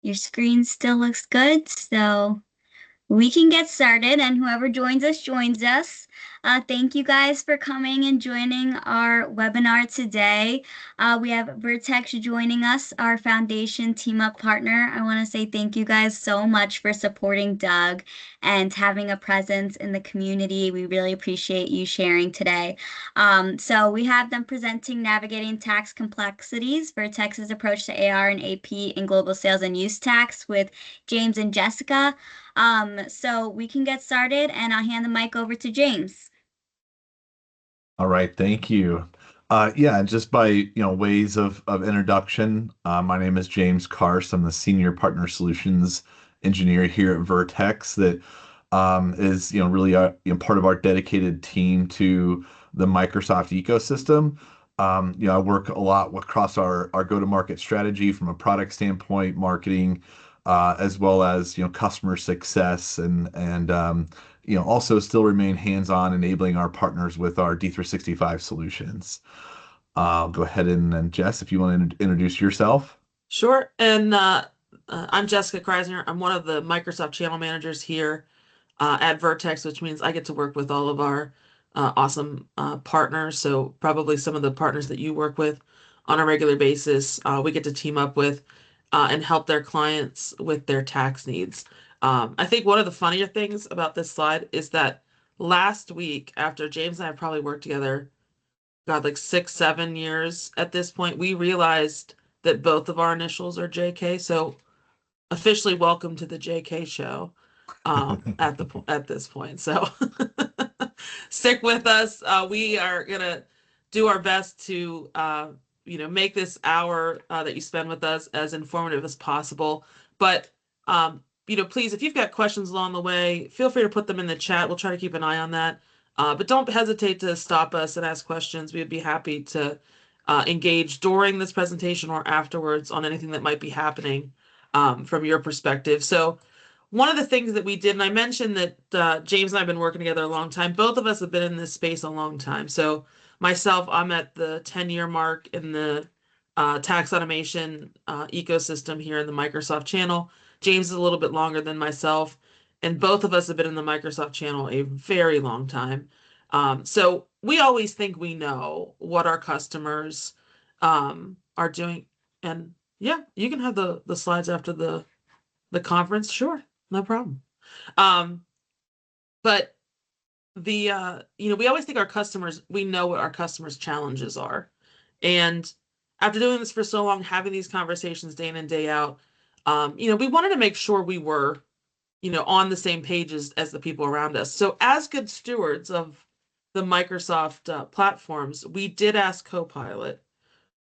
Your screen still looks good, so we can get started, and whoever joins us, joins us. Thank you guys for coming and joining our webinar today. We have Vertex joining us, our foundation team up partner. I want to say thank you guys so much for supporting Doug and having a presence in the community. We really appreciate you sharing today. So we have them presenting Navigating Tax Complexities, Vertex's approach to AR and AP in global sales and use tax with James and Jessica. So we can get started and I'll hand the mic over to James. All right, thank you. Yeah, just by ways of introduction, my name is James Karst. I'm the Senior Partner Solutions Engineer here at Vertex. That is really part of our dedicated team to the Microsoft ecosystem. I work a lot across our go-to-market strategy from a product standpoint, marketing, as well as customer success and also still remain hands-on enabling our partners with our D365 solutions. Go ahead and Jess, if you want to introduce yourself. Sure. And I'm Jessica Kreisner. I'm one of the Microsoft channel managers here at Vertex, which means I get to work with all of our awesome partners. So probably some of the partners that you work with on a regular basis, we get to team up with and help their clients with their tax needs. I think one of the funnier things about this slide is that last week, after James and I probably worked together, God, like 6, 7 years at this point, we realized that both of our initials are JK. So officially welcome to the JK show at this point. So stick with us. We are gonna do our best to make this hour that you spend with us as informative as possible. But please, if you've got questions along the way, feel free to put them in the chat. We'll try to keep an eye on that. But don't hesitate to stop us and ask questions. We'd be happy to engage during this presentation or afterwards on anything that might be happening from your perspective. So one of the things that we did, and I mentioned that James and I have been working together a long time. Both of us have been in this space a long time. So myself, I'm at the 10-year mark in the tax automation ecosystem here in the Microsoft channel. James is a little bit longer than myself, and both of us have been in the Microsoft channel a very long time. So we always think we know what our customers are doing. And yeah, you can have the slides after the conference. Sure, no problem. But we always think we know what our customers' challenges are. And after doing this for so long, having these conversations day in and day out, we wanted to make sure we were, on the same page as the people around us. So as good stewards of the Microsoft platforms, we did ask Copilot,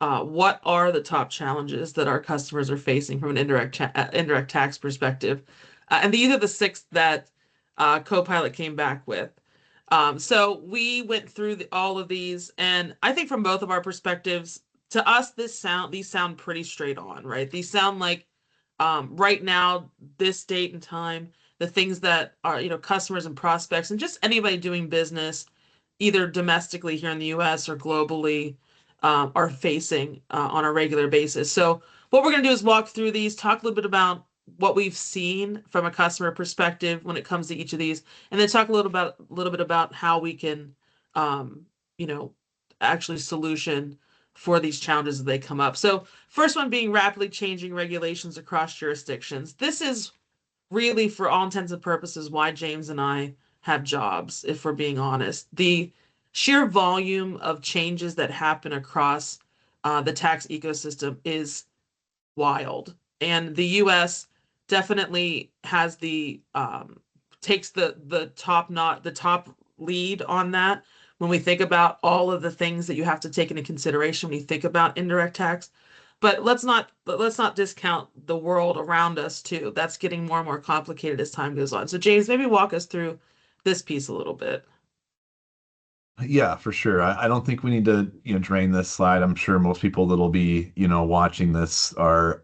what are the top challenges that our customers are facing from an indirect tax perspective? And these are the 6 that Copilot came back with. So we went through all of these, and I think from both of our perspectives, to us, these sound pretty straight on, right? These sound like right now, this date and time, the things that are, customers and prospects and just anybody doing business, either domestically here in the US or globally, are facing on a regular basis. So what we're going to do is walk through these, talk a little bit about what we've seen from a customer perspective when it comes to each of these, and then talk a little bit about how we can, actually solution for these challenges as they come up. So first one being rapidly changing regulations across jurisdictions. This is really, for all intents and purposes, why James and I have jobs, if we're being honest. The sheer volume of changes that happen across the tax ecosystem is wild. And the US definitely has takes the top lead on that when we think about all of the things that you have to take into consideration when you think about indirect tax. But let's not discount the world around us too. That's getting more and more complicated as time goes on. So James, maybe walk us through this piece a little bit. Yeah, for sure. I don't think we need to, drain this slide. I'm sure most people that'll be, watching this are,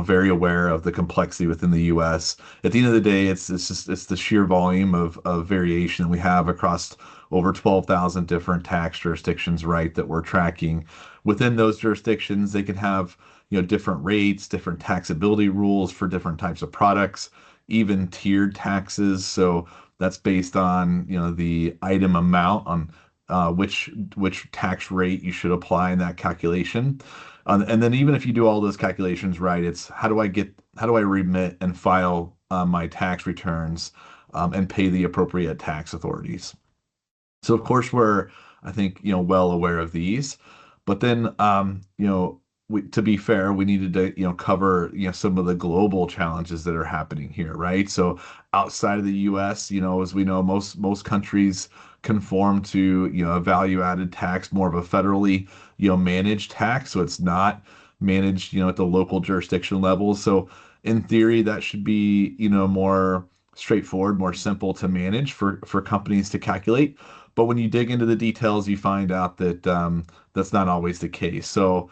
very aware of the complexity within the U.S. At the end of the day, it's the sheer volume of variation that we have across over 12,000 different tax jurisdictions, right, that we're tracking. Within those jurisdictions, they can have, different rates, different taxability rules for different types of products, even tiered taxes. So that's based on, the item amount on which tax rate you should apply in that calculation. And then even if you do all those calculations right, it's how do I remit and file my tax returns and pay the appropriate tax authorities. So of course we're, I think, well aware of these, but then, to be fair, we needed to, cover, some of the global challenges that are happening here, right? So outside of the U.S., as we know, most countries conform to, a value added tax, more of a federally, managed tax. So it's not managed, at the local jurisdiction level. So in theory, that should be, more straightforward, more simple to manage for companies to calculate. But when you dig into the details, you find out that that's not always the case. So,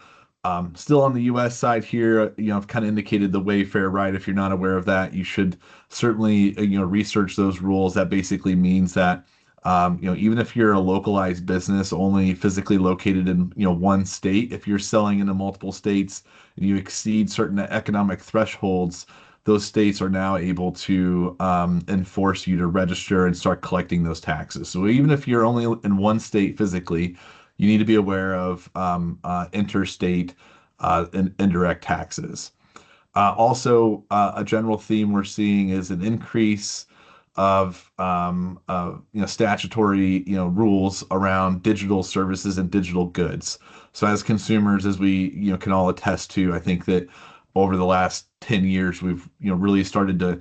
still on the U.S. side here, I've kind of indicated the Wayfair right. If you're not aware of that, you should certainly, research those rules. That basically means that, even if you're a localized business only physically located in, one state, if you're selling into multiple states and you exceed certain economic thresholds, those states are now able to enforce you to register and start collecting those taxes. So even if you're only in one state physically, you need to be aware of interstate indirect taxes. Also, a general theme we're seeing is an increase of statutory rules around digital services and digital goods. So as consumers, as we can all attest to, I think that over the last 10 years, we've really started to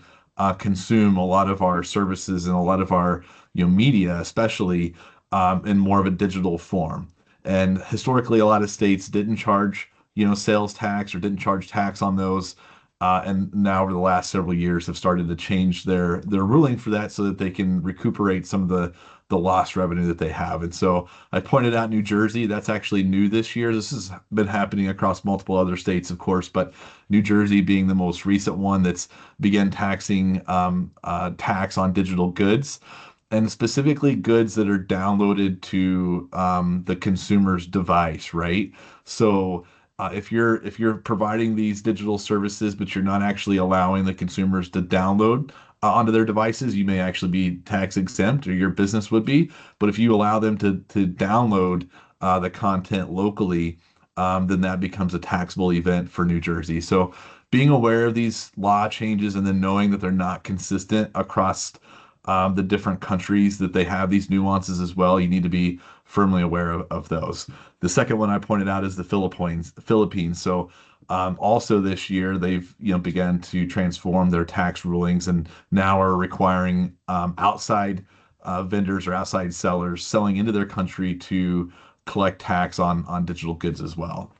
consume a lot of our services and a lot of our media, especially in more of a digital form. And historically, a lot of states didn't charge sales tax or didn't charge tax on those. And now over the last several years have started to change their ruling for that so that they can recuperate some of the lost revenue that they have. And so I pointed out New Jersey, that's actually new this year. This has been happening across multiple other states, of course, but New Jersey being the most recent one that's began taxing tax on digital goods and specifically goods that are downloaded to the consumer's device, right? So if you're providing these digital services, but you're not actually allowing the consumers to download onto their devices, you may actually be tax exempt, or your business would be. But if you allow them to download the content locally, then that becomes a taxable event for New Jersey. So being aware of these law changes and then knowing that they're not consistent across the different countries, that they have these nuances as well, you need to be firmly aware of those. The second one I pointed out is the Philippines. The Philippines. So also this year they've began to transform their tax rulings and now are requiring outside vendors or outside sellers selling into their country to collect tax on digital goods as well.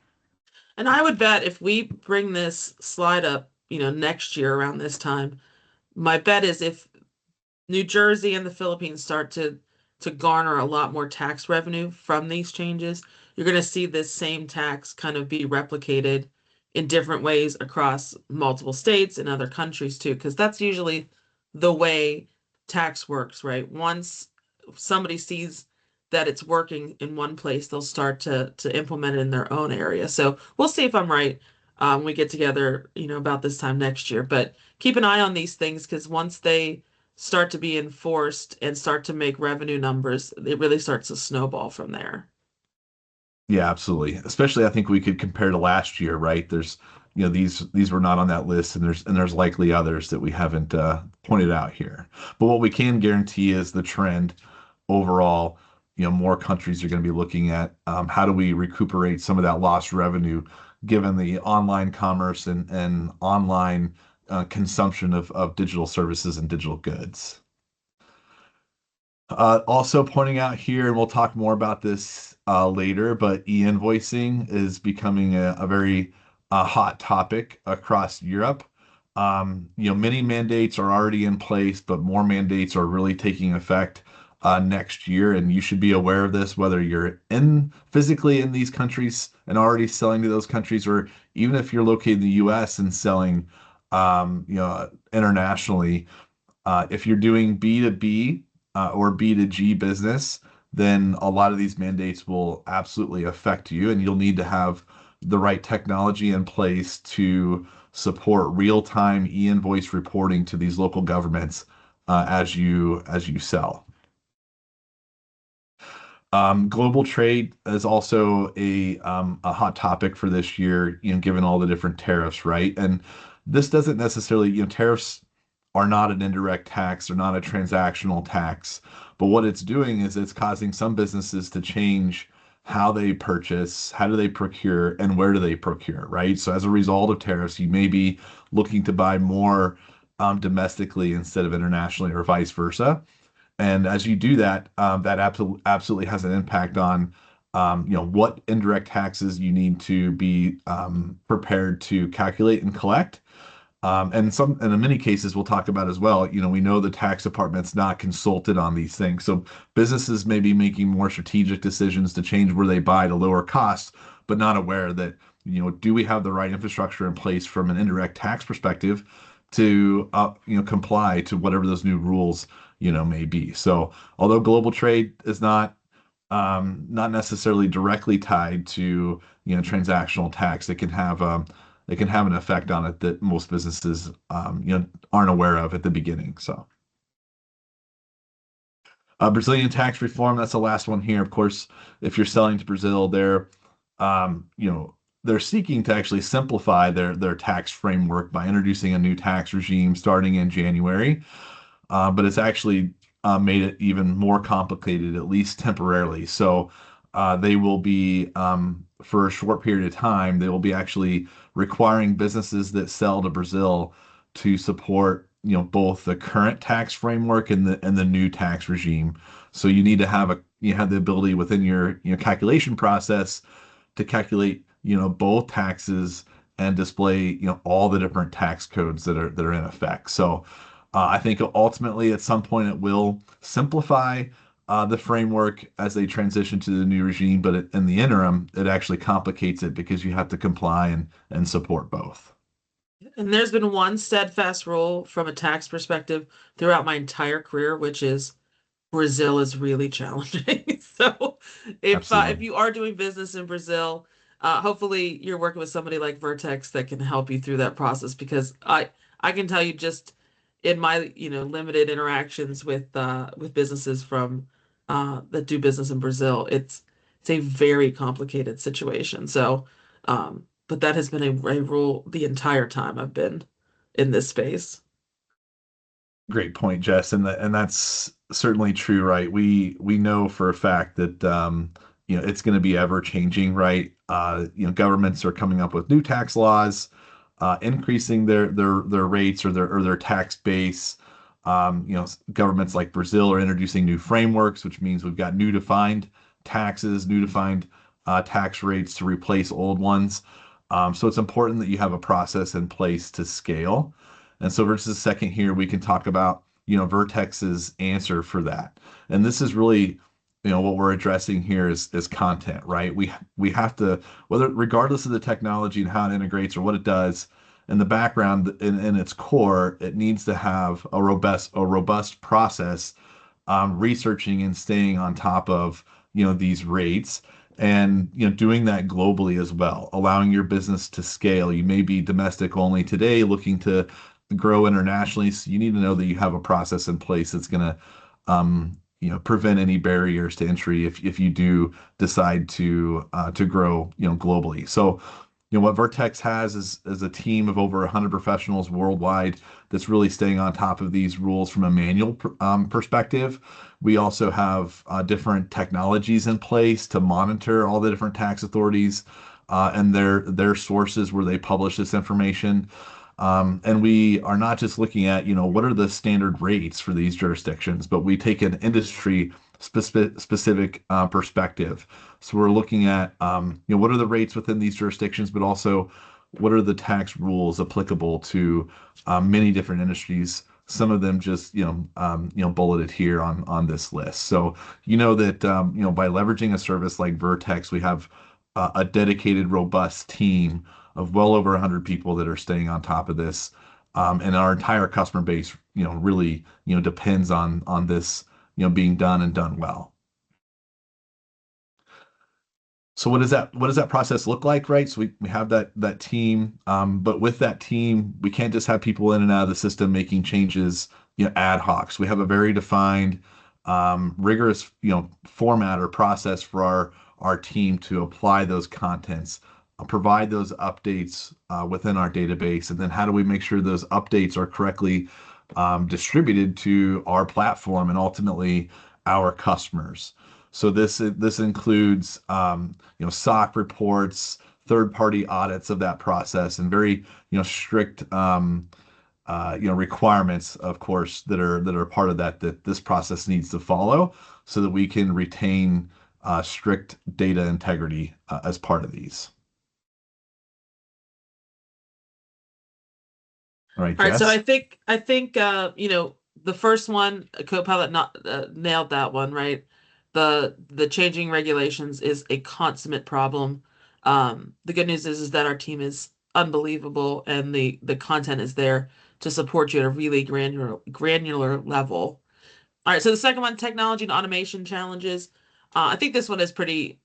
And I would bet if we bring this slide up, next year around this time, my bet is if New Jersey and the Philippines start to garner a lot more tax revenue from these changes, you're going to see this same tax kind of be replicated in different ways across multiple states and other countries too, because that's usually the way tax works, right? Once somebody sees that it's working in one place, they'll start to implement it in their own area. So we'll see if I'm right when we get together, about this time next year. But keep an eye on these things because once they start to be enforced and start to make revenue numbers, it really starts to snowball from there. Yeah, absolutely. Especially, I think we could compare to last year, right? There's, these were not on that list, and there's likely others that we haven't pointed out here. But what we can guarantee is the trend overall. More countries are going to be looking at how do we recuperate some of that lost revenue, given the online commerce and online consumption of digital services and digital goods. Also pointing out here, and we'll talk more about this later, but e-invoicing is becoming a very hot topic across Europe. Many mandates are already in place, but more mandates are really taking effect next year, and you should be aware of this, whether you're in physically in these countries and already selling to those countries, or even if you're located in the U.S. and selling, internationally. If you're doing B2B or B2G business, then a lot of these mandates will absolutely affect you, and you'll need to have, the right technology in place to support real-time e-invoice reporting to these local governments as you sell. Global trade is also a hot topic for this year, given all the different tariffs, right? And this doesn't necessarily, tariffs are not an indirect tax, they're not a transactional tax, but what it's doing is it's causing some businesses to change how they purchase, how do they procure, and where do they procure, right? So as a result of tariffs, you may be looking to buy more domestically instead of internationally, or vice versa. And as you do that, that absolutely has an impact on, what indirect taxes you need to be prepared to calculate and collect. And in many cases we'll talk about as well, we know the tax department's not consulted on these things. So businesses may be making more strategic decisions to change where they buy to lower costs, but not aware that, do we have the right infrastructure in place from an indirect tax perspective to, comply to whatever those new rules, may be. So although global trade is not necessarily directly tied to, transactional tax, it can have an effect on it that most businesses aren't aware of at the beginning. So Brazilian tax reform, that's the last one here. Of course, if you're selling to Brazil, um, you know they're seeking to actually simplify their tax framework by introducing a new tax regime starting in January. But it's actually made it even more complicated, at least temporarily. So they will be, for a short period of time, they will be actually requiring businesses that sell to Brazil to support, both the current tax framework and the new tax regime. So you need to have the ability within your calculation process to calculate, both taxes and display, all the different tax codes that are in effect. So I think ultimately at some point it will simplify the framework as they transition to the new regime, but in the interim, it actually complicates it because you have to comply and support both. And there's been one steadfast rule from a tax perspective throughout my entire career, which is Brazil is really challenging. So if Absolutely. you are doing business in Brazil, hopefully you're working with somebody like Vertex that can help you through that process because I can tell you just in my limited interactions with businesses from that do business in Brazil, it's a very complicated situation. So but that has been a rule the entire time I've been in this space. Great point, Jess, and that's certainly true, right? We know for a fact that, it's going to be ever changing, right? Governments are coming up with new tax laws, increasing their rates or their tax base. Governments like Brazil are introducing new frameworks, which means we've got new defined taxes, new defined tax rates to replace old ones. So it's important that you have a process in place to scale. And so versus a second here, we can talk about, Vertex's answer for that. And this is really, what we're addressing here is content, right? We have to, whether regardless of the technology and how it integrates or what it does, in the background in its core, it needs to have a robust process, researching and staying on top of, these rates, and doing that globally as well, allowing your business to scale. You may be domestic only today, looking to grow internationally. So you need to know that you have a process in place that's going to, prevent any barriers to entry if you do decide to grow, globally. So what Vertex has is a team of over 100 professionals worldwide that's really staying on top of these rules from a manual perspective. We also have different technologies in place to monitor all the different tax authorities and their sources where they publish this information. And we are not just looking at, what are the standard rates for these jurisdictions, but we take an industry specific perspective. So we're looking at, what are the rates within these jurisdictions, but also what are the tax rules applicable to many different industries. Some of them just, bulleted here on this list. So you know that, by leveraging a service like Vertex, we have a dedicated, robust team of well over 100 people that are staying on top of this. And our entire customer base, really, depends on this, being done and done well. So what does that process look like, right? So we have that team, but with that team, we can't just have people in and out of the system making changes, ad hoc. So we have a very defined, rigorous, format or process for our team to apply those contents, provide those updates within our database, and then how do we make sure those updates are correctly distributed to our platform and ultimately our customers. So this includes SOC reports, third-party audits of that process, and very strict requirements, of course, that are part of that this process needs to follow, so that we can retain strict data integrity as part of these. All right, All right, so Jess. I think the first one, Copilot not nailed that one, right? The changing regulations is a consummate problem. The good news is that our team is unbelievable, and the content is there to support you at a really granular level. All right, so the second one, technology and automation challenges. I think this one is pretty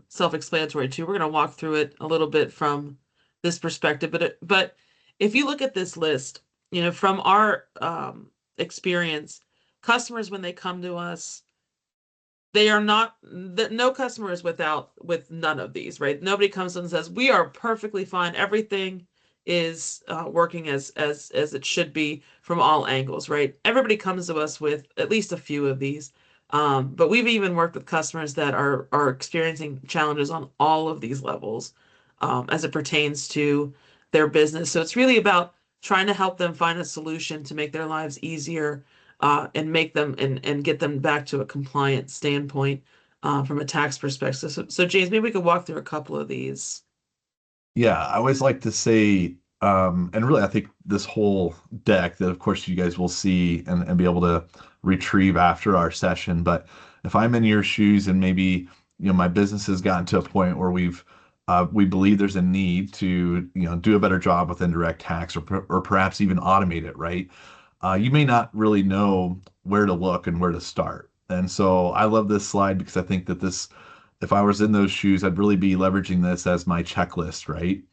self-explanatory too. We're going to walk through it a little bit from this perspective, but if you look at this list, from our experience, customers when they come to us, they are not no customer is with none of these, right? Nobody comes and says we are perfectly fine, everything is working as it should be from all angles, right? Everybody comes to us with at least a few of these, but we've even worked with customers that are experiencing challenges on all of these levels, as it pertains to their business. So it's really about trying to help them find a solution to make their lives easier, and make them and get them back to a compliant standpoint, from a tax perspective. So James, maybe we could walk through a couple of these. Yeah, I always like to say, and really, I think this whole deck that, of course, you guys will see and be able to retrieve after our session. But if I'm in your shoes and maybe, my business has gotten to a point where we believe there's a need to, do a better job with indirect tax or perhaps even automate it, right? You may not really know where to look and where to start. And so I love this slide because I think that if I was in those shoes, I'd really be leveraging this as my checklist, right?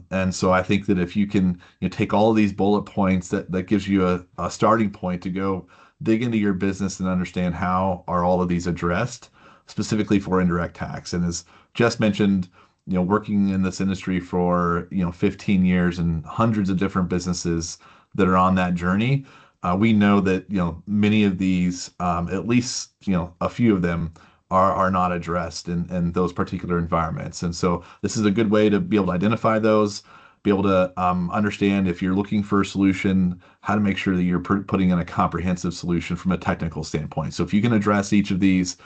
And so I think that if you can, take all of these bullet points, that gives you a starting point to go dig into your business and understand how are all of these addressed specifically for indirect tax. And as Jess mentioned, working in this industry for 15 years and hundreds of different businesses that are on that journey, we know that many of these, at least a few of them, are not addressed in those particular environments. And so this is a good way to be able to identify those, be able to understand if you're looking for a solution, how to make sure that you're putting in a comprehensive solution from a technical standpoint. So if you can address each of these,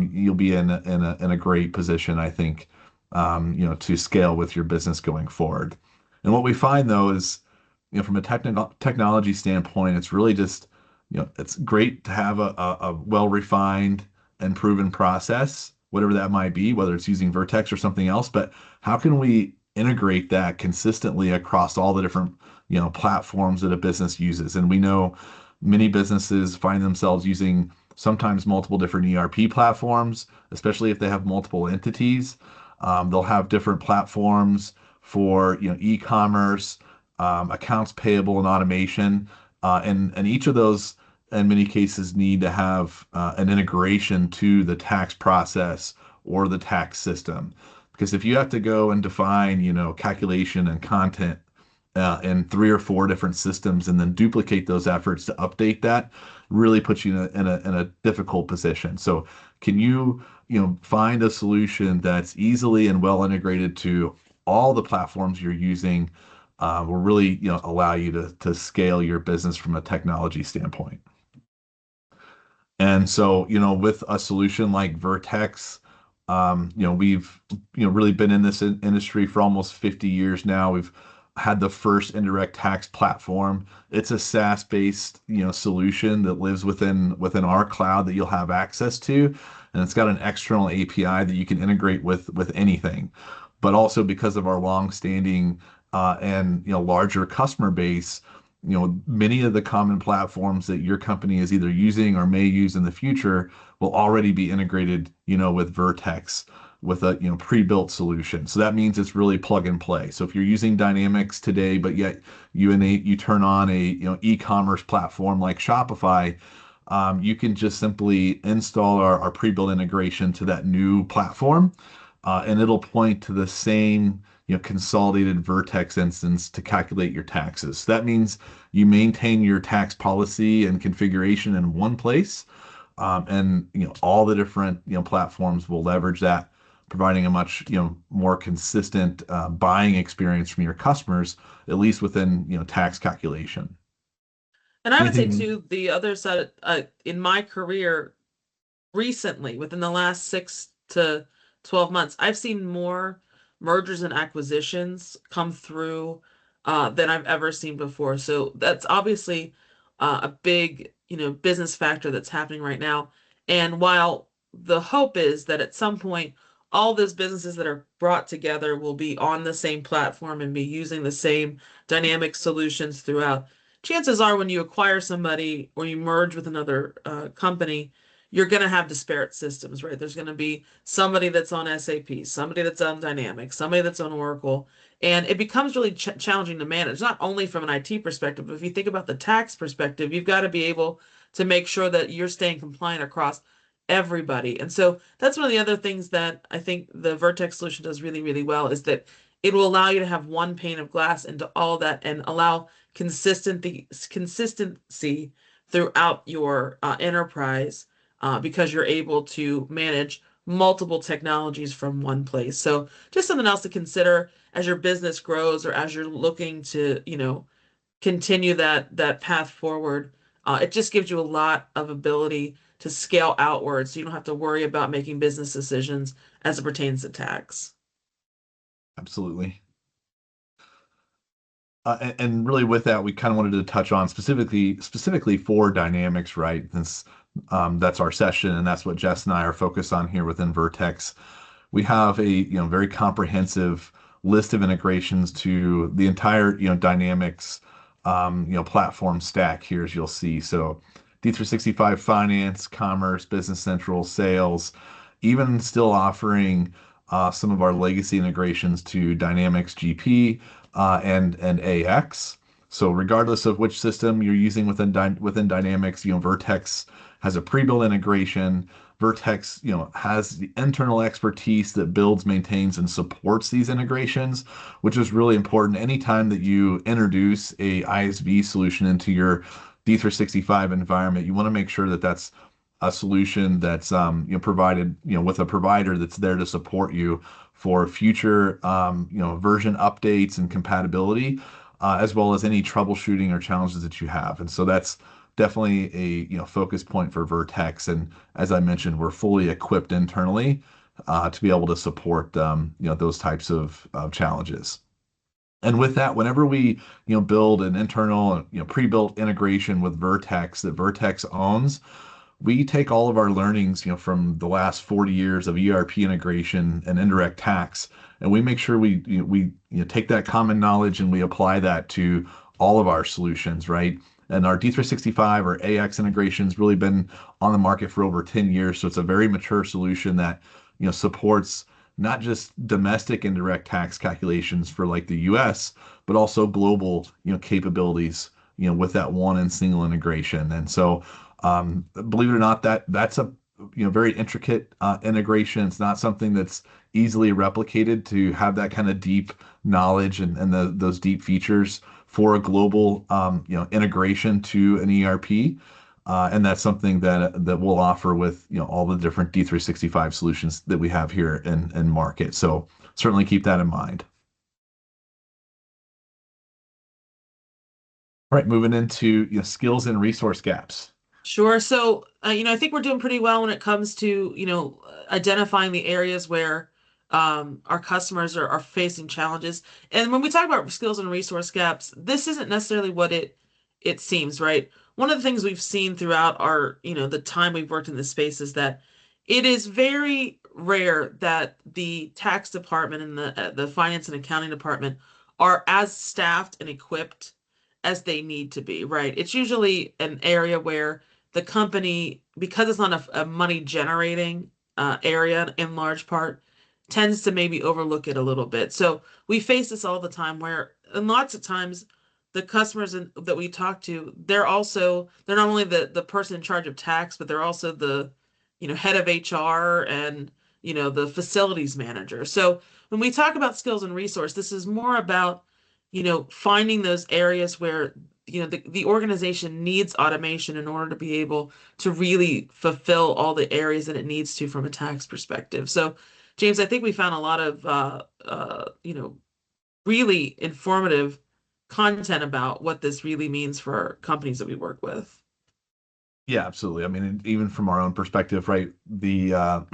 you'll be in a great position, I think, to scale with your business going forward. And what we find though is, from a technology standpoint, it's really just, it's great to have a well-refined and proven process, whatever that might be, whether it's using Vertex or something else. But how can we integrate that consistently across all the different, platforms that a business uses? And we know many businesses find themselves using sometimes multiple different ERP platforms, especially if they have multiple entities. They'll have different platforms for, e-commerce, accounts payable, and automation, and each of those in many cases need to have an integration to the tax process or the tax system. Because if you have to go and define, calculation and content in three or four different systems and then duplicate those efforts to update that, really puts you in a difficult position. So can you, find a solution that's easily and well integrated to all the platforms you're using, will really, allow you to scale your business from a technology standpoint. And so, with a solution like Vertex, we've, really been in this industry for almost 50 years now. We've had the first indirect tax platform. It's a SaaS-based, solution that lives within our cloud that you'll have access to, and it's got an external API that you can integrate with anything. But also because of our long-standing and larger customer base, many of the common platforms that your company is either using or may use in the future will already be integrated, with Vertex, with a pre-built solution. So that means it's really plug and play. So if you're using Dynamics today, but yet you turn on a e-commerce platform like Shopify, you can just simply install our pre-built integration to that new platform, and it'll point to the same consolidated Vertex instance to calculate your taxes. So that means you maintain your tax policy and configuration in one place, and all the different platforms will leverage that, providing a much more consistent buying experience from your customers, at least within tax calculation. And I would say Anything? too, the other side, in my career, recently, within the last 6 to 12 months, I've seen more mergers and acquisitions come through than I've ever seen before. So that's obviously a big, business factor that's happening right now. And while the hope is that at some point, all those businesses that are brought together will be on the same platform and be using the same dynamic solutions throughout. Chances are, when you acquire somebody or you merge with another company, you're going to have disparate systems, right? There's going to be somebody that's on SAP, somebody that's on Dynamics, somebody that's on Oracle, and it becomes really challenging to manage, not only from an IT perspective, but if you think about the tax perspective, you've got to be able to make sure that you're staying compliant across everybody. And so that's one of the other things that I think the Vertex solution does really, really well, is that it will allow you to have one pane of glass into all that and allow consistency throughout your enterprise, because you're able to manage multiple technologies from one place. So just something else to consider as your business grows or as you're looking to, continue that path forward. It just gives you a lot of ability to scale outwards, so you don't have to worry about making business decisions as it pertains to tax. Absolutely. And really with that, we kind of wanted to touch on specifically for Dynamics, right? Since that's our session, and that's what Jess and I are focused on here within Vertex. We have a very comprehensive list of integrations to the entire Dynamics platform stack here, as you'll see. So D365 Finance, Commerce, Business Central, Sales, even still offering some of our legacy integrations to Dynamics GP and AX. So regardless of which system you're using within Dynamics, Vertex has a pre-built integration. Vertex, has the internal expertise that builds, maintains, and supports these integrations, which is really important. Anytime that you introduce a ISV solution into your D365 environment, you want to make sure that that's a solution that's provided with a provider that's there to support you for future version updates and compatibility, as well as any troubleshooting or challenges that you have. And so that's definitely a focus point for Vertex. And as I mentioned, we're fully equipped internally to be able to support those types of challenges. And with that, whenever we build an internal pre-built integration with Vertex that Vertex owns, we take all of our learnings, from the last 40 years of ERP integration and indirect tax, and we make sure we take that common knowledge and we apply that to all of our solutions, right? And our D365 or AX integration's really been on the market for over 10 years, so it's a very mature solution that supports not just domestic indirect tax calculations for like the US, but also global capabilities with that one and single integration. And so believe it or not, that's a very intricate integration. It's not something that's easily replicated to have that kind of deep knowledge and those deep features for a global integration to an ERP. And that's something that we'll offer with all the different D365 solutions that we have here in market. So certainly keep that in mind. All right, moving into skills and resource gaps. Sure. So, I think we're doing pretty well when it comes to, identifying the areas where our customers are facing challenges. And when we talk about skills and resource gaps, this isn't necessarily what it seems, right? One of the things we've seen throughout our, the time we've worked in this space is that it is very rare that the tax department and the finance and accounting department are as staffed and equipped as they need to be, right? It's usually an area where the company, because it's not a money generating area in large part, tends to maybe overlook it a little bit. So we face this all the time where, and lots of times, the customers that we talk to, they're not only the person in charge of tax, but they're also the, head of HR and, the facilities manager. So when we talk about skills and resource, this is more about, finding those areas where, the organization needs automation in order to be able to really fulfill all the areas that it needs to from a tax perspective. So, James, I think we found a lot of, really informative content about what this really means for companies that we work with. Yeah, absolutely. I mean, even from our own perspective, right? The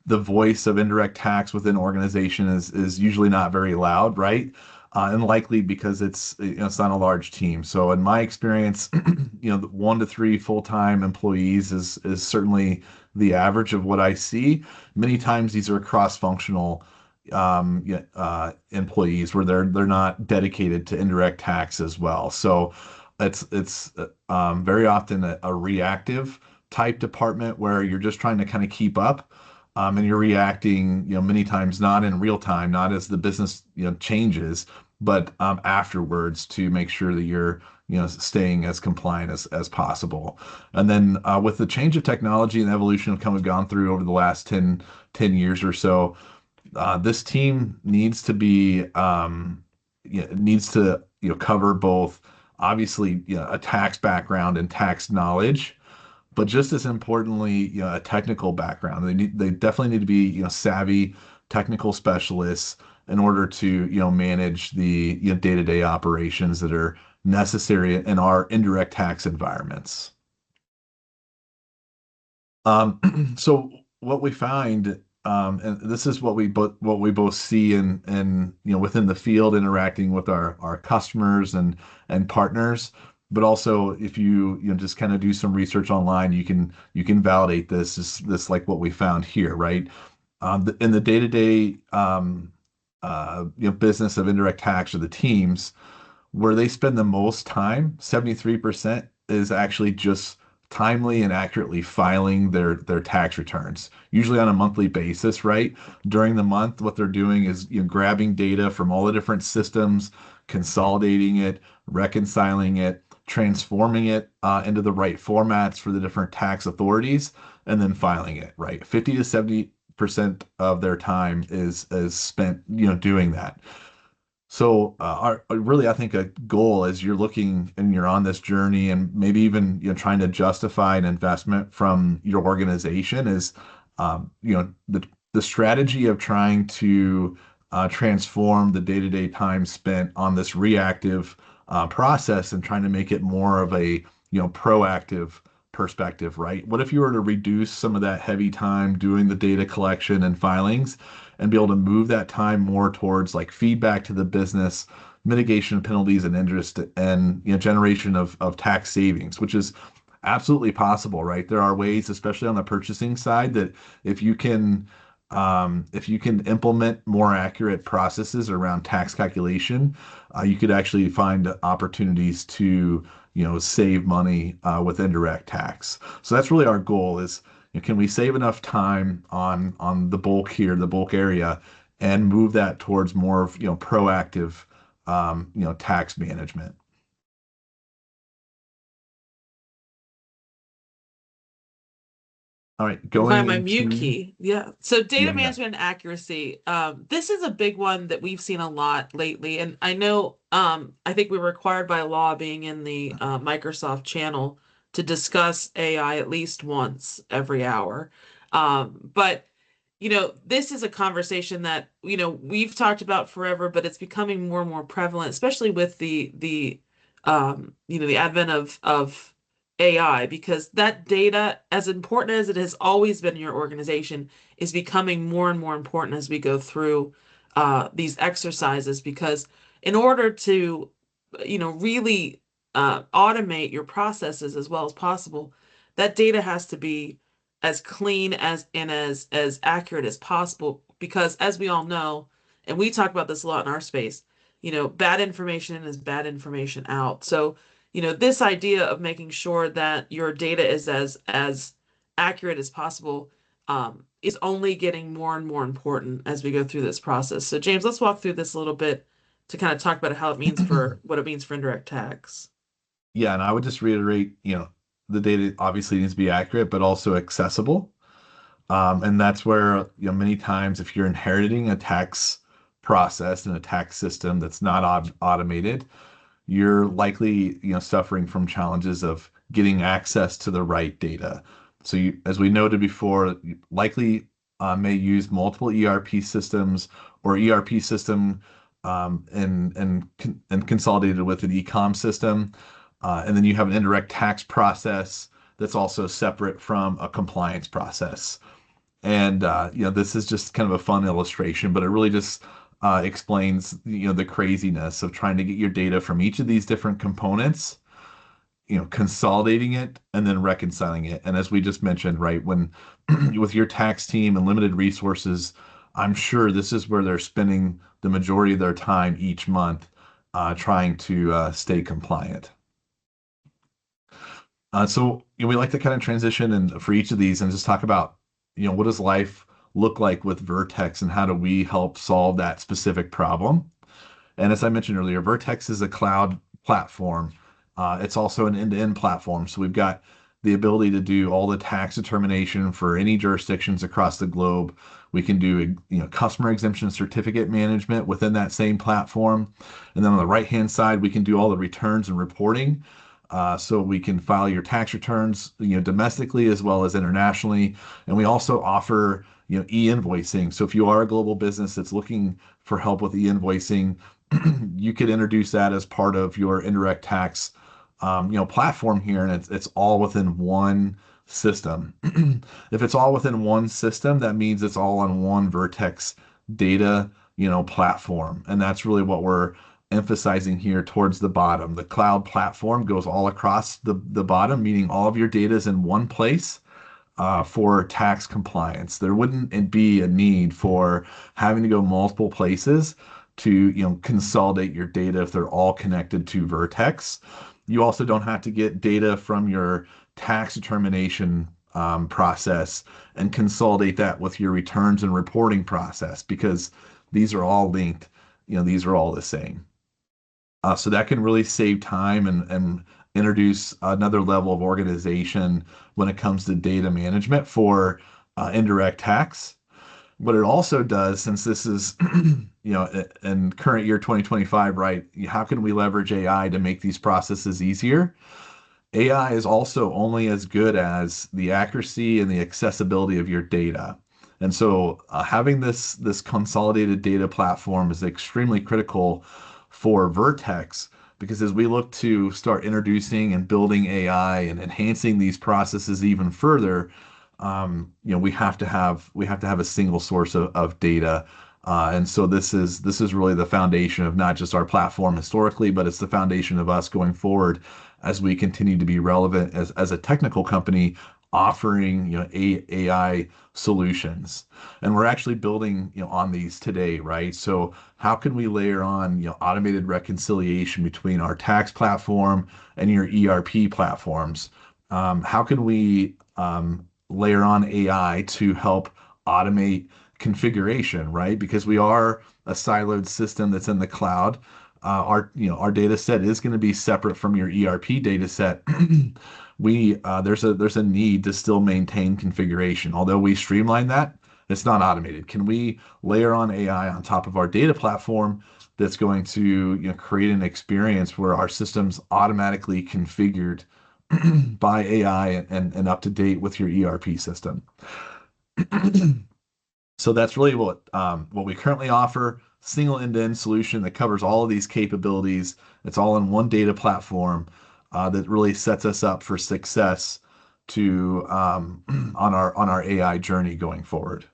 voice of indirect tax within organization is usually not very loud, right? And likely because it's not a large team. So in my experience, the 1 to 3 full-time employees is certainly the average of what I see. Many times these are cross-functional yeah, employees where they're not dedicated to indirect tax as well. So it's very often a reactive type department where you're just trying to kind of keep up, and you're reacting, many times not in real time, not as the business, changes, but afterwards to make sure that you're, staying as compliant as possible. And then with the change of technology and evolution of kind of gone through over the last 10 years or so, this team needs to be needs to cover both obviously a tax background and tax knowledge, but just as importantly a technical background. They definitely need to be savvy technical specialists in order to manage the day-to-day operations that are necessary in our indirect tax environments. So what we find, and this is what we both see in within the field interacting with our customers and partners, but also if you just kind of do some research online, you can validate this like what we found here, right? In the day-to-day business of indirect tax or the teams where they spend the most time, 73% is actually just timely and accurately filing their tax returns, usually on a monthly basis, right? During the month, what they're doing is grabbing data from all the different systems, consolidating it, reconciling it, transforming it into the right formats for the different tax authorities, and then filing it, right? 50 to 70% of their time is spent, doing that. So, really, I think a goal as you're looking and you're on this journey, and maybe even trying to justify an investment from your organization is, the strategy of trying to transform the day-to-day time spent on this reactive process and trying to make it more of a proactive perspective, right? What if you were to reduce some of that heavy time doing the data collection and filings, and be able to move that time more towards like feedback to the business, mitigation of penalties and interest, and generation of tax savings, which is absolutely possible, right? There are ways, especially on the purchasing side, that if you can if you can implement more accurate processes around tax calculation, you could actually find opportunities to save money with indirect tax. So that's really our goal is, can we save enough time on the bulk here, the bulk area, and move that towards more of proactive tax management. All right, going Find my mute into key. Yeah. So data yeah, yeah. management and accuracy. This is a big one that we've seen a lot lately. And I know, I think we were required by law being in the Microsoft channel to discuss AI at least once every hour. But this is a conversation that, we've talked about forever, but it's becoming more and more prevalent, especially with the advent of AI, because that data, as important as it has always been in your organization, is becoming more and more important as we go through these exercises. Because in order to, really automate your processes as well as possible, that data has to be as clean as accurate as possible. Because as we all know, and we talk about this a lot in our space, bad information in is bad information out. So this idea of making sure that your data is as accurate as possible is only getting more and more important as we go through this process. So, James, let's walk through this a little bit to kind of talk about how it means for what it means for indirect tax. Yeah, and I would just reiterate, the data obviously needs to be accurate, but also accessible. And that's where, many times if you're inheriting a tax process and a tax system that's not automated, you're likely, suffering from challenges of getting access to the right data. So you, as we noted before, you likely may use multiple ERP systems or ERP system and consolidated with an e-com system. And then you have an indirect tax process that's also separate from a compliance process. And this is just kind of a fun illustration, but it really just explains the craziness of trying to get your data from each of these different components, consolidating it and then reconciling it. And as we just mentioned, right, when with your tax team and limited resources, I'm sure this is where they're spending the majority of their time each month trying to stay compliant. So we like to kind of transition and for each of these and just talk about, what does life look like with Vertex and how do we help solve that specific problem? And as I mentioned earlier, Vertex is a cloud platform. It's also an end-to-end platform. So we've got the ability to do all the tax determination for any jurisdictions across the globe. We can do, customer exemption certificate management within that same platform. And then on the right-hand side, we can do all the returns and reporting. So we can file your tax returns, domestically as well as internationally. And we also offer, e-invoicing. So if you are a global business that's looking for help with e-invoicing, you could introduce that as part of your indirect tax, platform here, and it's all within one system. If it's all within one system, that means it's all on one Vertex data, platform, and that's really what we're emphasizing here towards the bottom. The cloud platform goes all across the bottom, meaning all of your data is in one place for tax compliance. There wouldn't be a need for having to go multiple places to, consolidate your data if they're all connected to Vertex. You also don't have to get data from your tax determination process and consolidate that with your returns and reporting process because these are all linked. These are all the same. So that can really save time and introduce another level of organization when it comes to data management for indirect tax. What it also does, since this is, in current year 2025, right? How can we leverage AI to make these processes easier? AI is also only as good as the accuracy and the accessibility of your data. And so having this consolidated data platform is extremely critical for Vertex because as we look to start introducing and building AI and enhancing these processes even further, we have to have a single source of data. And so this is really the foundation of not just our platform historically, but it's the foundation of us going forward as we continue to be relevant as a technical company offering AI solutions. And we're actually building on these today, right? So how can we layer on automated reconciliation between our tax platform and your ERP platforms? How can we layer on AI to help automate configuration, right? Because we are a siloed system that's in the cloud. Our data set is going to be separate from your ERP data set. There's a need to still maintain configuration. Although we streamline that, it's not automated. Can we layer on AI on top of our data platform that's going to create an experience where our system's automatically configured by AI and up to date with your ERP system? So that's really what we currently offer. Single end-to-end solution that covers all of these capabilities. It's all in one data platform that really sets us up for success to on our AI journey going forward.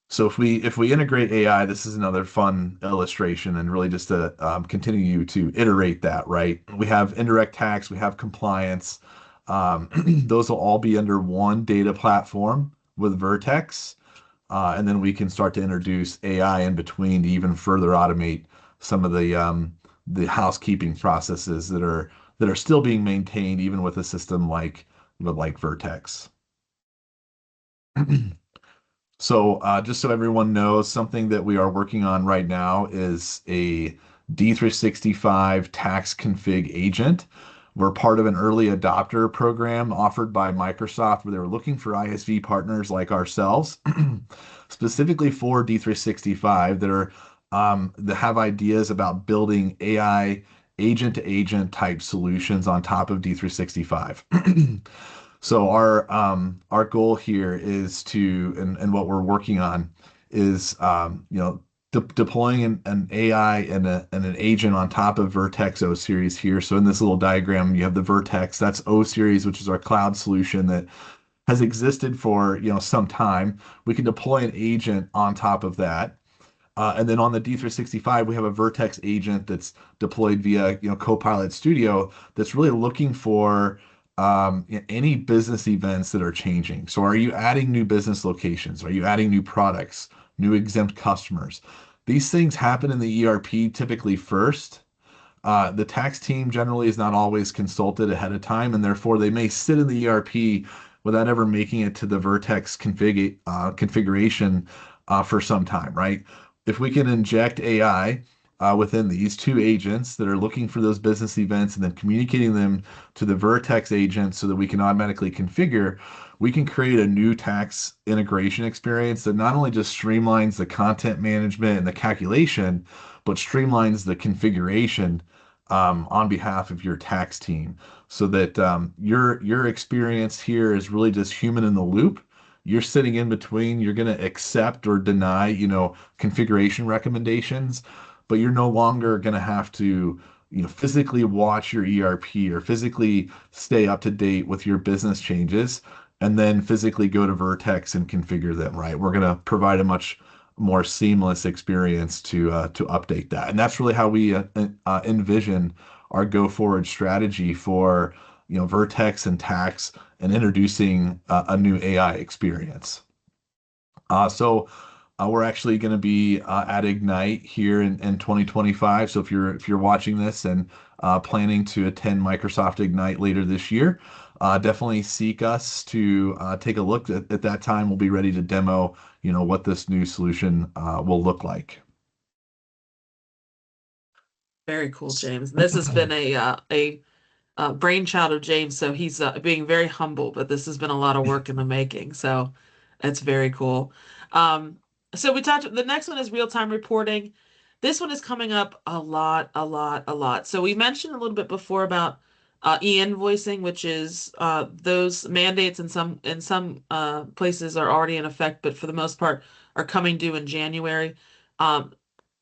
So if we integrate AI, this is another fun illustration and really just to continue to iterate that, right? We have indirect tax, we have compliance. Those will all be under one data platform with Vertex. And then we can start to introduce AI in between to even further automate some of the housekeeping processes that are still being maintained even with a system like Vertex. So, just so everyone knows, something that we are working on right now is a D365 tax config agent. We're part of an early adopter program offered by Microsoft where they were looking for ISV partners like ourselves, specifically for D365 that have ideas about building AI agent to agent type solutions on top of D365. So our goal here is to and what we're working on is deploying an AI and an agent on top of Vertex O series here. So in this little diagram, you have the Vertex, that's O series, which is our cloud solution that has existed for some time. We can deploy an agent on top of that. And then on the D365, we have a Vertex agent that's deployed via, Copilot Studio that's really looking for any business events that are changing. So are you adding new business locations? Are you adding new products, new exempt customers? These things happen in the ERP typically first. The tax team generally is not always consulted ahead of time, and therefore they may sit in the ERP without ever making it to the Vertex configuration for some time, right? If we can inject AI within these two agents that are looking for those business events and then communicating them to the Vertex agent so that we can automatically configure, we can create a new tax integration experience that not only just streamlines the content management and the calculation, but streamlines the configuration on behalf of your tax team so that your experience here is really just human in the loop. You're sitting in between. You're going to accept or deny, configuration recommendations, but you're no longer going to have to, physically watch your ERP or physically stay up to date with your business changes and then physically go to Vertex and configure them, right? We're going to provide a much more seamless experience to update that. And that's really how we envision our go forward strategy for Vertex and tax and introducing a new AI experience. So we're actually going to be at Ignite here in 2025. So if you're watching this and planning to attend Microsoft Ignite later this year, definitely seek us to take a look at that time. We'll be ready to demo, what this new solution will look like. Very cool, James. This has been a brainchild of James, so he's being very humble, but this has been a lot of work in the making. So it's very cool. Um, so we talked, the next one is real-time reporting. This one is coming up a lot, a lot, a lot. So we mentioned a little bit before about e-invoicing, which is those mandates in some places are already in effect, but for the most part are coming due in January. Um,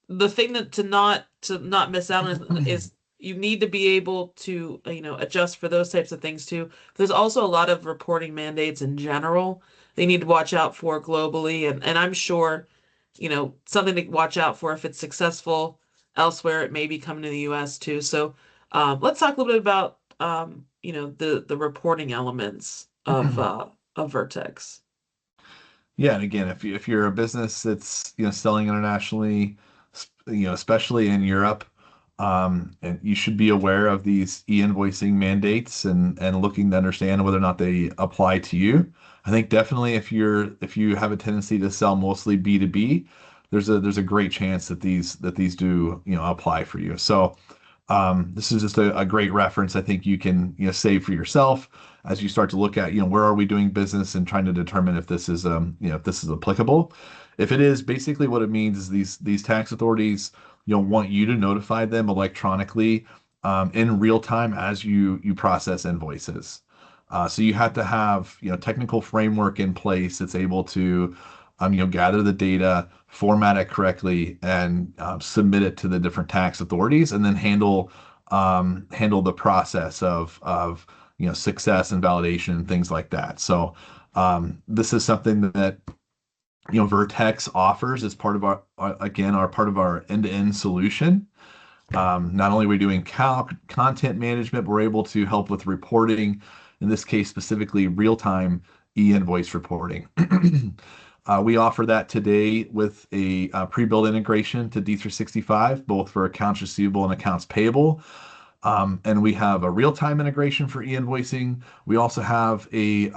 the thing that to not miss out on is you need to be able to adjust for those types of things too. There's also a lot of reporting mandates in general they need to watch out for globally, and I'm sure something to watch out for if it's successful elsewhere. It may be coming to the U.S. too. So let's talk a little bit about the reporting elements of Vertex. Yeah, and again, if you're a business that's selling internationally, especially in Europe, and you should be aware of these e-invoicing mandates and looking to understand whether or not they apply to you. I think definitely if you have a tendency to sell mostly B2B, there's a great chance that these do apply for you. So this is just a great reference. I think you can save for yourself as you start to look at where are we doing business and trying to determine if this is if this is applicable. If it is, basically what it means is these tax authorities want you to notify them electronically in real time as you process invoices. So you have to have technical framework in place that's able to gather the data, format it correctly, and submit it to the different tax authorities, and then handle the process of success and validation and things like that. So this is something that Vertex offers as part of our part of our end-to-end solution. Not only are we doing content management, but we're able to help with reporting, in this case specifically real-time e-invoice reporting. We offer that today with a pre-built integration to D365, both for accounts receivable and accounts payable. And we have a real-time integration for e-invoicing. We also have a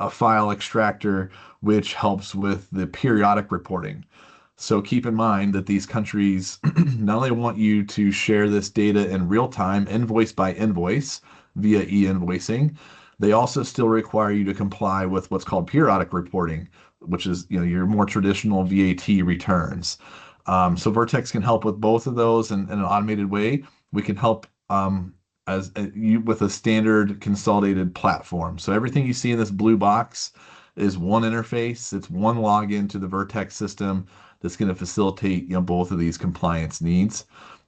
file extractor, which helps with the periodic reporting. So keep in mind that these countries not only want you to share this data in real time, invoice by invoice via e-invoicing, they also still require you to comply with what's called periodic reporting, which is your more traditional VAT returns. So Vertex can help with both of those in an automated way. We can help as you with a standard consolidated platform. So everything you see in this blue box is one interface. It's one login to the Vertex system that's going to facilitate both of these compliance needs.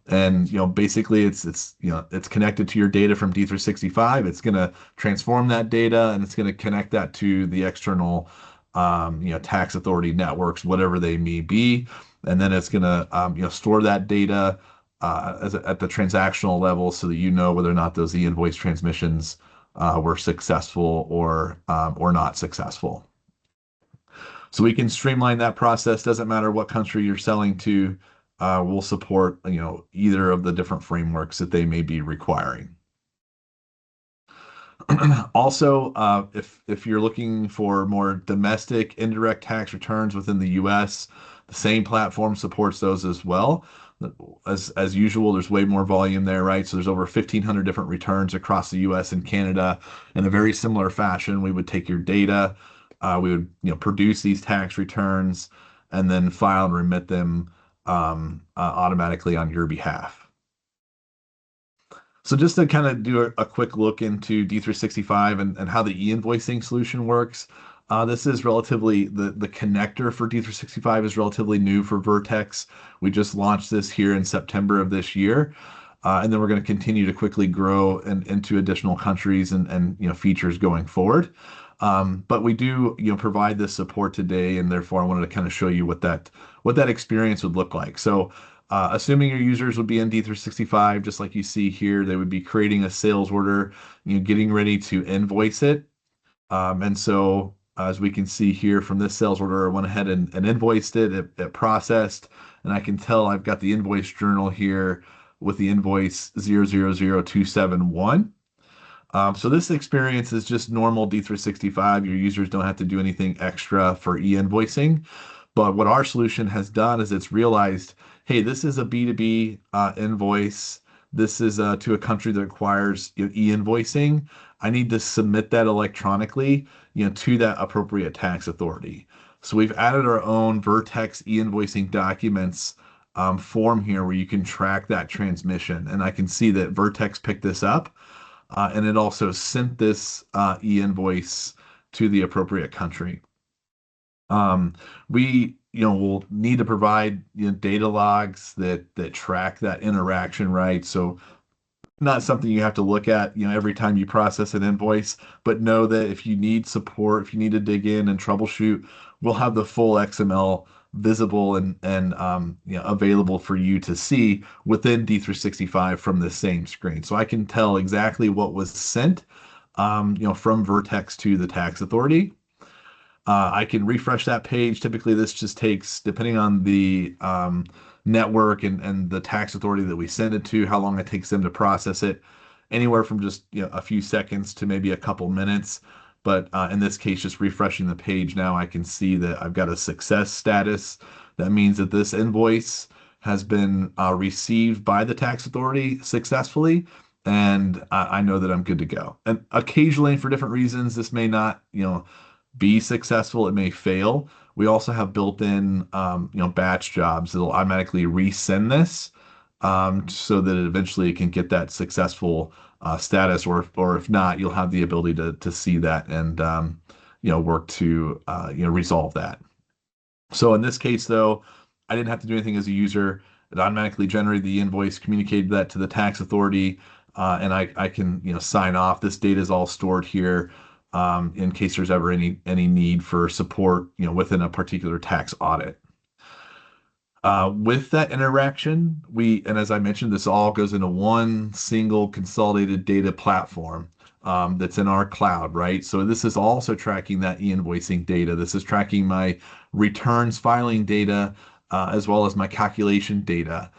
And basically it's connected to your data from D365. It's going to transform that data and it's going to connect that to the external tax authority networks, whatever they may be, and then it's going to store that data at the transactional level so that you know whether or not those e-invoice transmissions were successful or not successful. So we can streamline that process. Doesn't matter what country you're selling to. We'll support either of the different frameworks that they may be requiring. Also, if you're looking for more domestic indirect tax returns within the U.S., the same platform supports those as well. As usual, there's way more volume there, right? So there's over 1,500 different returns across the U.S. and Canada. In a very similar fashion, we would take your data, we would produce these tax returns, and then file and remit them automatically on your behalf. So just to kind of do a quick look into D365 and how the e-invoicing solution works, this is relatively, the connector for D365 is relatively new for Vertex. We just launched this here in September of this year. And then we're going to continue to quickly grow into additional countries and features going forward. But we do provide this support today, and therefore I wanted to kind of show you what that experience would look like. So assuming your users would be in D365, just like you see here, they would be creating a sales order, getting ready to invoice it. And so as we can see here from this sales order, I went ahead and invoiced it, it processed, and I can tell I've got the invoice journal here with the invoice 000271. So this experience is just normal D365. Your users don't have to do anything extra for e-invoicing. But what our solution has done is it's realized, hey, this is a B2B invoice. This is to a country that requires e-invoicing. I need to submit that electronically, to that appropriate tax authority. So we've added our own Vertex e-invoicing documents form here where you can track that transmission. And I can see that Vertex picked this up, and it also sent this e-invoice to the appropriate country. We will need to provide data logs that track that interaction, right? So not something you have to look at every time you process an invoice, but know that if you need support, if you need to dig in and troubleshoot, we'll have the full XML visible and available for you to see within D365 from the same screen. So I can tell exactly what was sent from Vertex to the tax authority. I can refresh that page. Typically, this just takes, depending on the network and the tax authority that we send it to, how long it takes them to process it, anywhere from just a few seconds to maybe a couple minutes. But in this case, just refreshing the page now, I can see that I've got a success status. That means that this invoice has been received by the tax authority successfully, and I know that I'm good to go. And occasionally, for different reasons, this may not, be successful. It may fail. We also have built-in, batch jobs that'll automatically resend this, so that it eventually can get that successful status, or if not, you'll have the ability to see that and work to resolve that. So in this case, though, I didn't have to do anything as a user. It automatically generated the invoice, communicated that to the tax authority, and I can sign off. This data is all stored here in case there's ever any need for support within a particular tax audit. With that interaction, and as I mentioned, this all goes into one single consolidated data platform that's in our cloud, right? So this is also tracking that e-invoicing data. This is tracking my returns filing data, as well as my calculation data.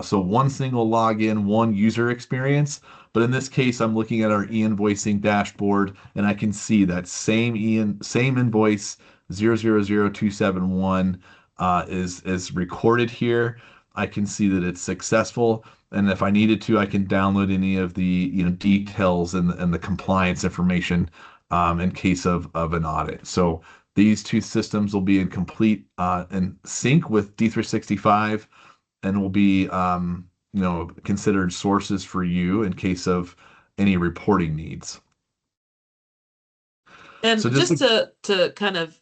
So one single login, one user experience. But in this case, I'm looking at our e-invoicing dashboard, and I can see that same invoice 000271 is recorded here. I can see that it's successful, and if I needed to, I can download any of the details and the compliance information in case of an audit. So these two systems will be in complete in sync with D365 and will be considered sources for you in case of any reporting needs. So And just just like, to kind of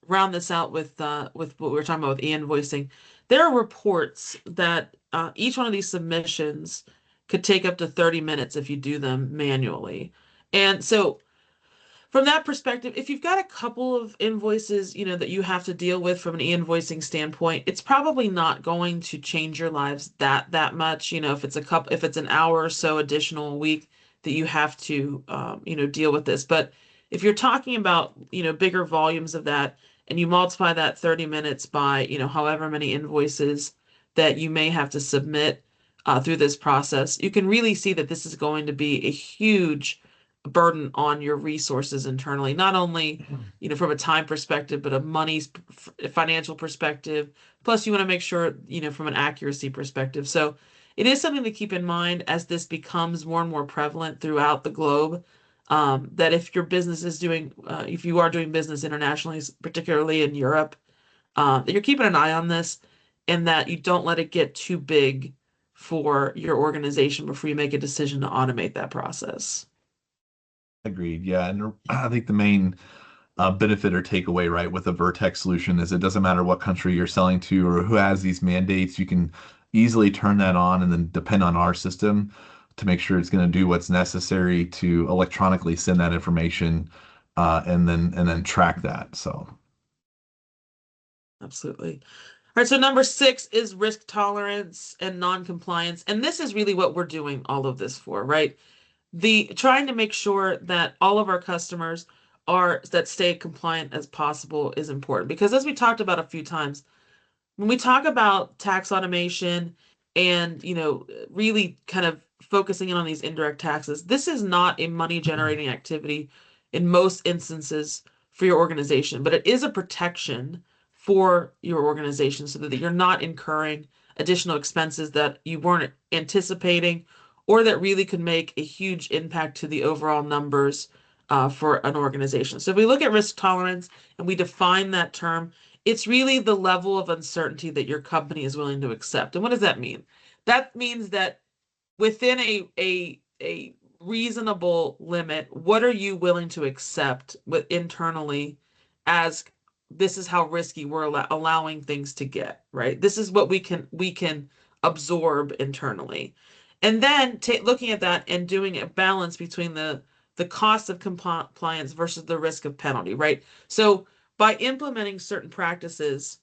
round this out with what we were talking about with e-invoicing, there are reports that each one of these submissions could take up to 30 minutes if you do them manually. And so from that perspective, if you've got a couple of invoices, that you have to deal with from an e-invoicing standpoint, it's probably not going to change your lives that much. If it's an hour or so additional a week that you have to, deal with this. But if you're talking about, bigger volumes of that, and you multiply that 30 minutes by, however many invoices that you may have to submit through this process, you can really see that this is going to be a huge burden on your resources internally, not only, from a time perspective, but a money financial perspective. Plus, you want to make sure, from an accuracy perspective. So it is something to keep in mind as this becomes more and more prevalent throughout the globe. That if your business is doing, if you are doing business internationally, particularly in Europe, that you're keeping an eye on this and that you don't let it get too big for your organization before you make a decision to automate that process. agreed, yeah, and I think the main benefit or takeaway, right, with a Vertex solution is it doesn't matter what country you're selling to or who has these mandates, you can easily turn that on and then depend on our system to make sure it's going to do what's necessary to electronically send that information and then track that. So Absolutely. All right, so number 6 is risk tolerance and non-compliance. And this is really what we're doing all of this for, right? The trying to make sure that all of our customers are that stay compliant as possible is important because as we talked about a few times, when we talk about tax automation and really kind of focusing in on these indirect taxes, this is not a money generating activity in most instances for your organization, but it is a protection for your organization so that you're not incurring additional expenses that you weren't anticipating or that really could make a huge impact to the overall numbers for an organization. So if we look at risk tolerance and we define that term, it's really the level of uncertainty that your company is willing to accept. And what does that mean? That means that within a reasonable limit, what are you willing to accept with internally as this is how risky we're allowing things to get, right? This is what we can absorb internally. And then looking at that and doing a balance between the cost of compliance versus the risk of penalty, right? So by implementing certain practices,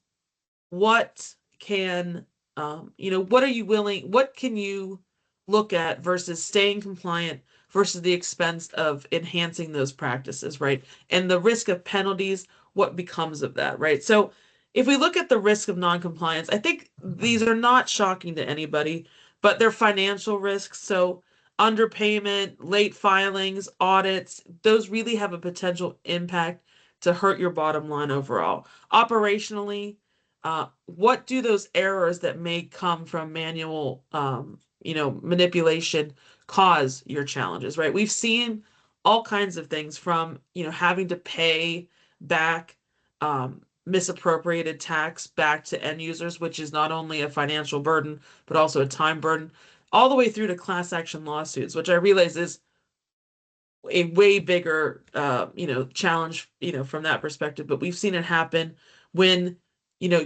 what can what are you willing, what can you look at versus staying compliant versus the expense of enhancing those practices, right? And the risk of penalties, what becomes of that, right? So if we look at the risk of non-compliance, I think these are not shocking to anybody, but they're financial risks. So underpayment, late filings, audits, those really have a potential impact to hurt your bottom line overall. Operationally, what do those errors that may come from manual, manipulation cause your challenges, right? We've seen all kinds of things from, having to pay back misappropriated tax back to end users, which is not only a financial burden, but also a time burden, all the way through to class action lawsuits, which I realize is a way bigger challenge from that perspective, but we've seen it happen when you know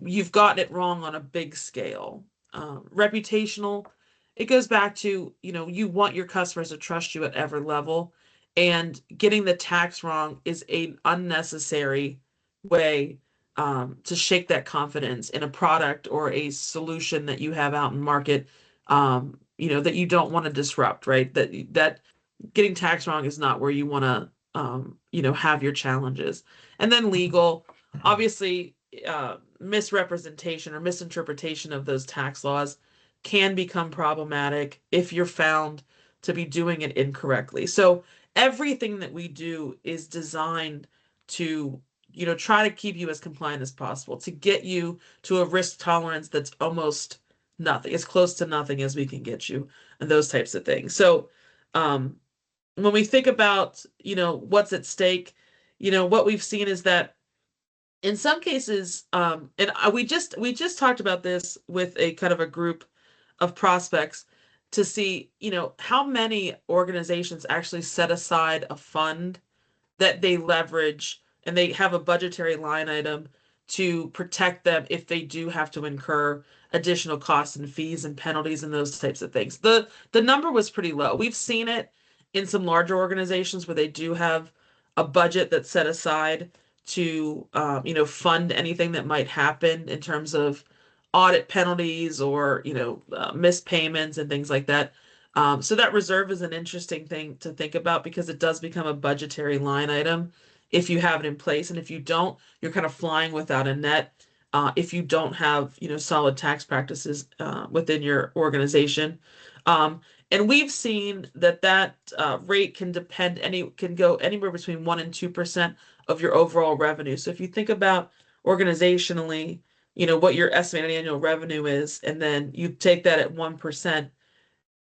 you've gotten it wrong on a big scale. Reputational, it goes back to you want your customers to trust you at every level, and getting the tax wrong is an unnecessary way to shake that confidence in a product or a solution that you have out in market, that you don't want to disrupt, right? That getting tax wrong is not where you want to have your challenges. And then legal, obviously, misrepresentation or misinterpretation of those tax laws can become problematic if you're found to be doing it incorrectly. So everything that we do is designed to, try to keep you as compliant as possible, to get you to a risk tolerance that's almost nothing, as close to nothing as we can get you, and those types of things. So, um, when we think about, what's at stake, what we've seen is that in some cases, and we just talked about this with a kind of a group of prospects to see, how many organizations actually set aside a fund that they leverage, and they have a budgetary line item to protect them if they do have to incur additional costs and fees and penalties and those types of things. The number was pretty low. We've seen it in some larger organizations where they do have a budget that's set aside to fund anything that might happen in terms of audit penalties or missed payments and things like that. So that reserve is an interesting thing to think about because it does become a budgetary line item if you have it in place, and if you don't, you're kind of flying without a net. If you don't have solid tax practices within your organization, um, and we've seen that rate can go anywhere between 1% and 2% of your overall revenue. So if you think about organizationally, what your estimated annual revenue is, and then you take that at 1%,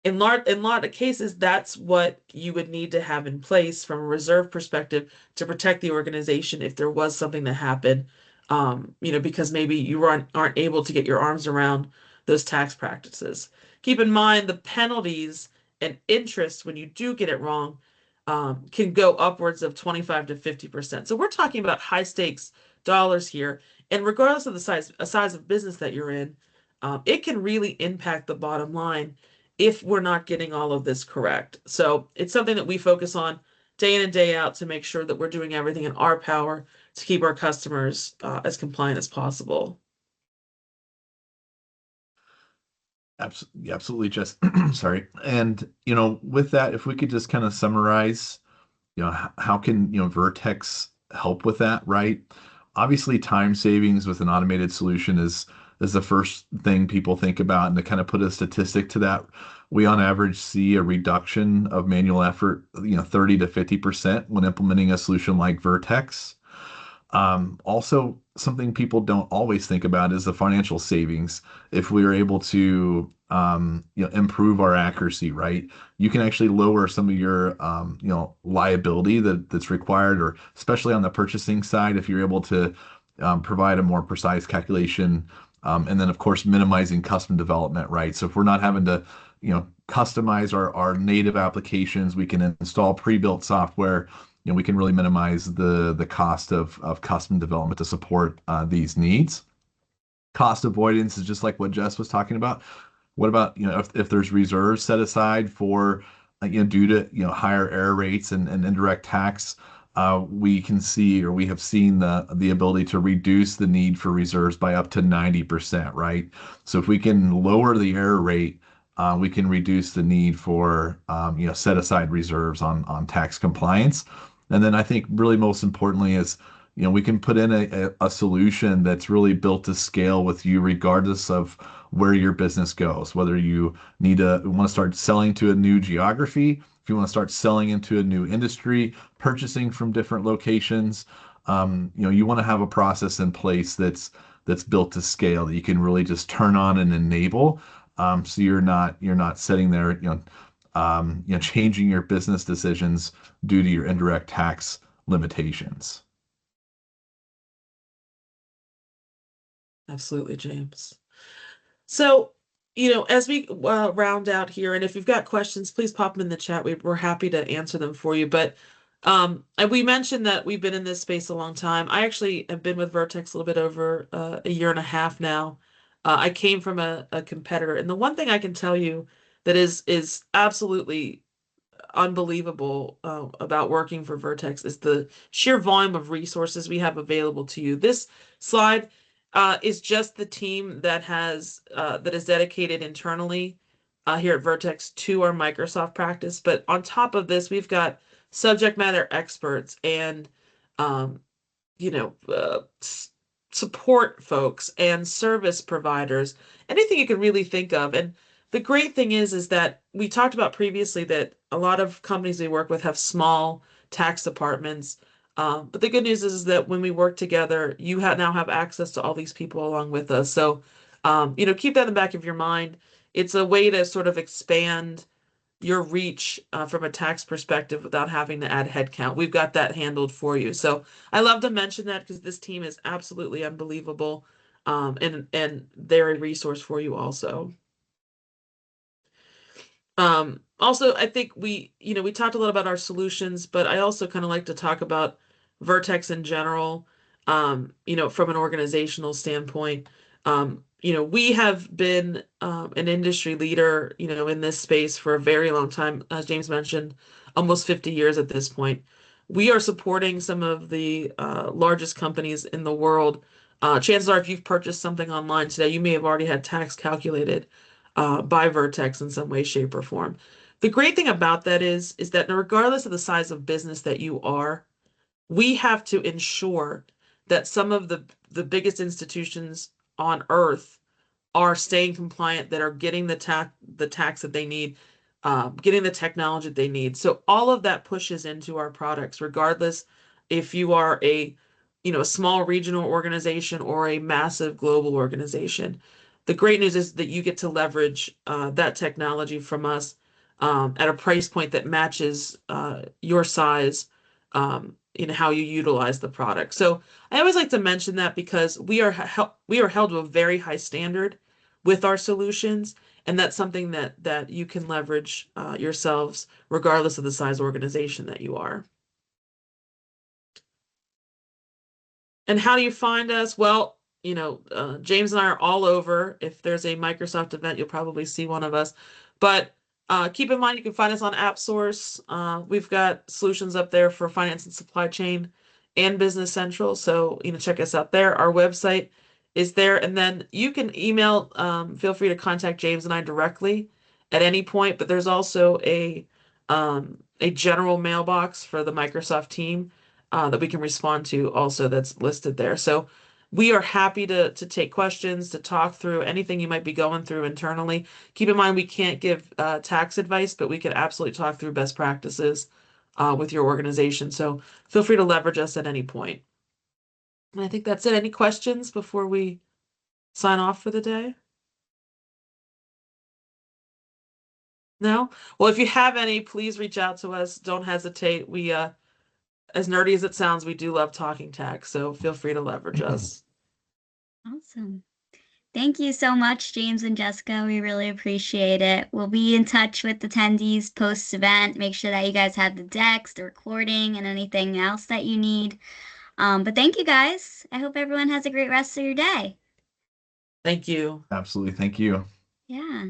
in a lot of cases, that's what you would need to have in place from a reserve perspective to protect the organization if there was something that happened, because maybe you aren't able to get your arms around those tax practices. Keep in mind the penalties and interest when you do get it wrong can go upwards of 25 to 50%. So we're talking about high stakes dollars here, and regardless of the size of business that you're in, it can really impact the bottom line if we're not getting all of this correct. So it's something that we focus on day in and day out to make sure that we're doing everything in our power to keep our customers as compliant as possible. Absolutely, just sorry. And with that, if we could just kind of summarize, how can Vertex help with that, right? Obviously, time savings with an automated solution is the first thing people think about, and to kind of put a statistic to that, we on average see a reduction of manual effort, 30 to 50% when implementing a solution like Vertex. Also, something people don't always think about is the financial savings. If we are able to, improve our accuracy, right? You can actually lower some of your, liability that's required, or especially on the purchasing side, if you're able to provide a more precise calculation. And then, of course, minimizing custom development, right? So if we're not having to, customize our native applications, we can install pre-built software. We can really minimize the cost of custom development to support these needs. Cost avoidance is just like what Jess was talking about. What about, if there's reserves set aside for, due to, higher error rates and indirect tax, we can see, or we have seen the ability to reduce the need for reserves by up to 90%, right? So if we can lower the error rate, we can reduce the need for, set aside reserves on tax compliance. And then I think really most importantly is, we can put in a solution that's really built to scale with you regardless of where your business goes, whether you want to start selling to a new geography, if you want to start selling into a new industry, purchasing from different locations. You want to have a process in place that's built to scale that you can really just turn on and enable. So you're not sitting there, changing your business decisions due to your indirect tax limitations. Absolutely, James. So, as we round out here, and if you've got questions, please pop them in the chat. We're happy to answer them for you. But and we mentioned that we've been in this space a long time. I actually have been with Vertex a little bit over a year and a half now. I came from a competitor, and the one thing I can tell you that is absolutely unbelievable about working for Vertex is the sheer volume of resources we have available to you. This slide is just the team that is dedicated internally here at Vertex to our Microsoft practice. But on top of this, we've got subject matter experts and um, you know, support folks and service providers, anything you can really think of. And the great thing is that we talked about previously that a lot of companies we work with have small tax departments. But the good news is that when we work together, you now have access to all these people along with us. So, keep that in the back of your mind. It's a way to sort of expand your reach from a tax perspective without having to add headcount. We've got that handled for you. So I love to mention that because this team is absolutely unbelievable, and they're a resource for you also. Also, I think we talked a lot about our solutions, but I also kind of like to talk about Vertex in general, from an organizational standpoint. We have been an industry leader, in this space for a very long time, as James mentioned, almost 50 years at this point. We are supporting some of the largest companies in the world. Chances are, if you've purchased something online today, you may have already had tax calculated by Vertex in some way, shape, or form. The great thing about that is that regardless of the size of business that you are, we have to ensure that some of the biggest institutions on earth are staying compliant, that are getting the tax that they need, getting the technology that they need. So all of that pushes into our products, regardless if you are a small regional organization or a massive global organization. The great news is that you get to leverage that technology from us at a price point that matches your size in how you utilize the product. So I always like to mention that because we are held to a very high standard with our solutions, and that's something that you can leverage yourselves regardless of the size organization that you are. And how do you find us? Well, James and I are all over. If there's a Microsoft event, you'll probably see one of us. But keep in mind, you can find us on AppSource. We've got solutions up there for finance and supply chain and Business Central. So, check us out there. Our website is there. And then you can email, feel free to contact James and I directly at any point. But there's also a general mailbox for the Microsoft team that we can respond to also that's listed there. So we are happy to take questions, to talk through anything you might be going through internally. Keep in mind, we can't give tax advice, but we can absolutely talk through best practices with your organization. So feel free to leverage us at any point. And I think that's it. Any questions before we sign off for the day? No? Well, if you have any, please reach out to us. Don't hesitate. We as nerdy as it sounds, we do love talking tech, so feel free to leverage us. Awesome. Thank you so much, James and Jessica. We really appreciate it. We'll be in touch with attendees post-event. Make sure that you guys have the decks, the recording, and anything else that you need. But thank you guys. I hope everyone has a great rest of your day. Thank you. Absolutely. Thank you. Yeah.